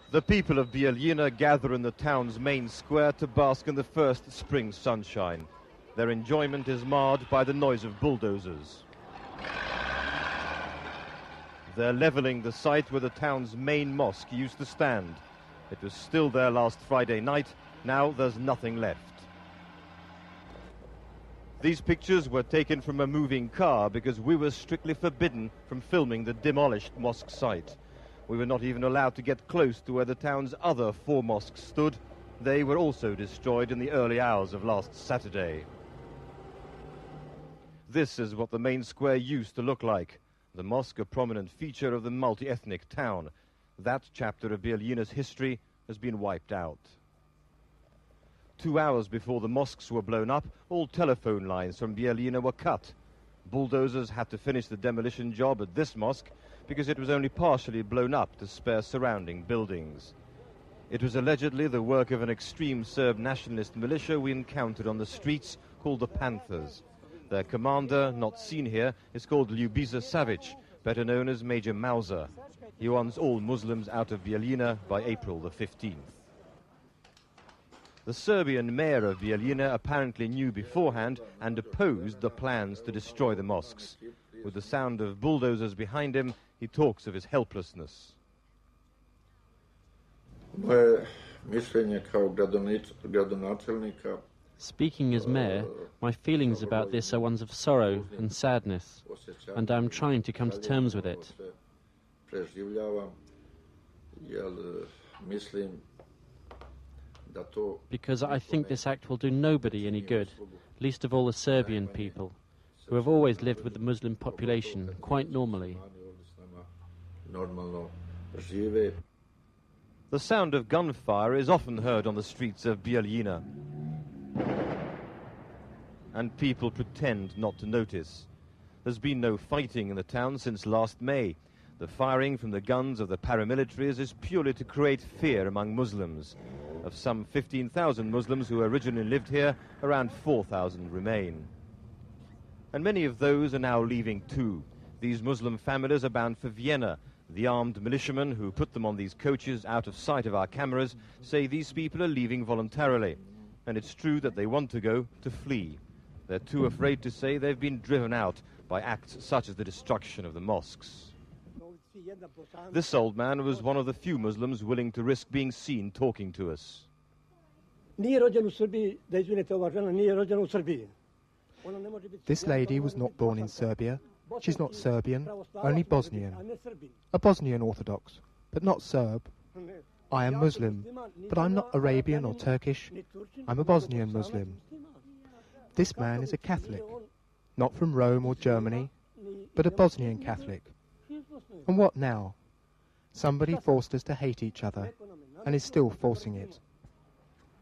The people of Bijeljina gather in the town's main square to bask in the first spring sunshine. Their enjoyment is marred by the noise of bulldozers. They're levelling the site where the town's main mosque used to stand. It was still there last Friday night. Now there's nothing left. These pictures were taken from a moving car because we were strictly forbidden from filming the demolished mosque site. We were not even allowed to get close to where the town's other 4 mosques stood. They were also destroyed in the early hours of last Saturday. This is what the main square used to look like. The mosque, a prominent feature of the multi-ethnic town. That chapter of Bijeljina's history has been wiped out. 2 hours before the mosques were blown up, all telephone lines from Bijeljina were cut. Bulldozers had to finish the demolition job at this mosque because it was only partially blown up to spare surrounding buildings. It was allegedly the work of an extreme Serb nationalist militia we encountered on the streets called the Panthers. Their commander, not seen here, is called Ljubiša Savić, better known as Major Mauser. He wants all Muslims out of Bijeljina by April the 15th. The Serbian mayor of Bijeljina apparently knew beforehand and opposed the plans to destroy the mosques. With the sound of bulldozers behind him, he talks of his helplessness. Speaking as mayor, my feelings about this are ones of sorrow and sadness, and I'm trying to come to terms with it. Because I think this act will do nobody any good, least of all the Serbian people, who have always lived with the Muslim population quite normally. The sound of gunfire is often heard on the streets of Bijeljina, and people pretend not to notice. There's been no fighting in the town since last May. The firing from the guns of the paramilitaries is purely to create fear among Muslims. Of some 15,000 Muslims who originally lived here, around 4,000 remain. And many of those are now leaving too. These Muslim families are bound for Vienna. The armed militiamen who put them on these coaches out of sight of our cameras say these people are leaving voluntarily. And it's true that they want to go, to flee. They're too afraid to say they've been driven out by acts such as the destruction of the mosques. This old man was one of the few Muslims willing to risk being seen talking to us. This lady was not born in Serbia. She's not Serbian, only Bosnian. A Bosnian Orthodox, but not Serb. I am Muslim, but I'm not Arabian or Turkish. I'm a Bosnian Muslim. This man is a Catholic, not from Rome or Germany, but a Bosnian Catholic. And what now? Somebody forced us to hate each other, and is still forcing it.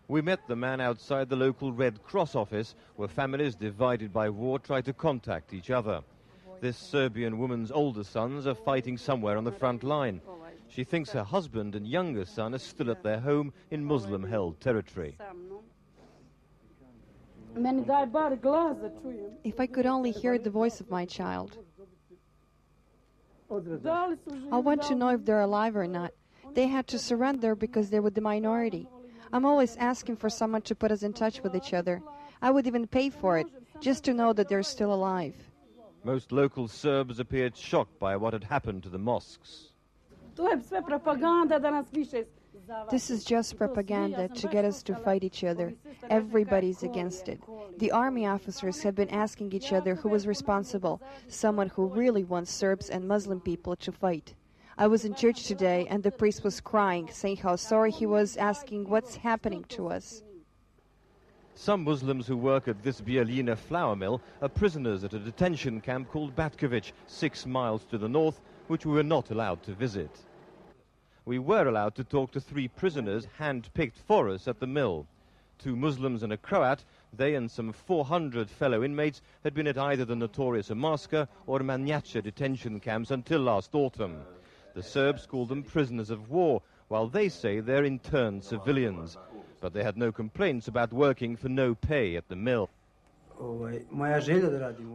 We met the man outside the local Red Cross office, where families divided by war try to contact each other. This Serbian woman's older sons are fighting somewhere on the front line. She thinks her husband and younger son are still at their home in Muslim-held territory. If I could only hear the voice of my child. I want to know if they're alive or not. They had to surrender because they were the minority. I'm always asking for someone to put us in touch with each other. I would even pay for it, just to know that they're still alive. Most local Serbs appeared shocked by what had happened to the mosques. This is just propaganda to get us to fight each other. Everybody's against it. The army officers have been asking each other who was responsible, someone who really wants Serbs and Muslim people to fight. I was in church today and the priest was crying, saying how sorry he was, asking what's happening to us. Some Muslims who work at this Bijeljina flour mill are prisoners at a detention camp called Batković, 6 miles to the north, which we were not allowed to visit. We were allowed to talk to 3 prisoners hand-picked for us at the mill. 2 Muslims and a Croat. They and some 400 fellow inmates had been at either the notorious Omarska or Manjača detention camps until last autumn. The Serbs call them prisoners of war, while they say they're interned civilians. But they had no complaints about working for no pay at the mill.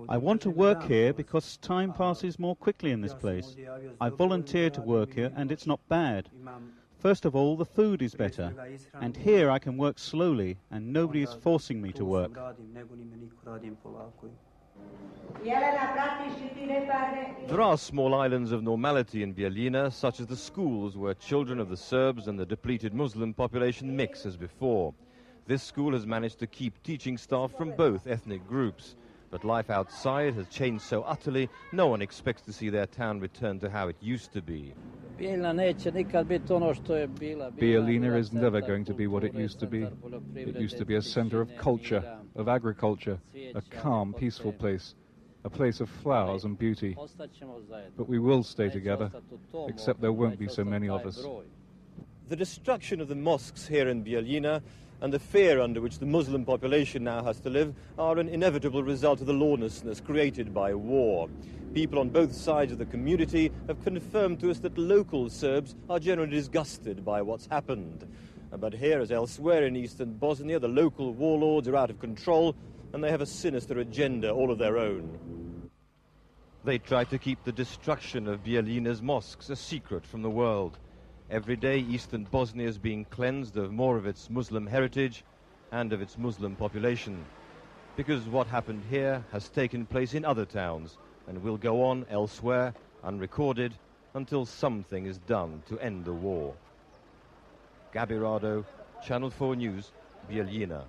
I want to work here because time passes more quickly in this place. I volunteer to work here and it's not bad. First of all, the food is better, and here I can work slowly, and nobody is forcing me to work. There are small islands of normality in Bijeljina, such as the schools where children of the Serbs and the depleted Muslim population mix as before. This school has managed to keep teaching staff from both ethnic groups. But life outside has changed so utterly, no one expects to see their town return to how it used to be. Bijeljina is never going to be what it used to be. It used to be a center of culture, of agriculture, a calm, peaceful place, a place of flowers and beauty. But we will stay together, except there won't be so many of us. The destruction of the mosques here in Bijeljina and the fear under which the Muslim population now has to live are an inevitable result of the lawlessness created by war. People on both sides of the community have confirmed to us that local Serbs are generally disgusted by what's happened. But here, as elsewhere in eastern Bosnia, the local warlords are out of control and they have a sinister agenda all of their own. They try to keep the destruction of Bijeljina's mosques a secret from the world. Every day, eastern Bosnia is being cleansed of more of its Muslim heritage and of its Muslim population. Because what happened here has taken place in other towns and will go on elsewhere, unrecorded, until something is done to end the war. Gabirado, Channel 4 News, Bijeljina.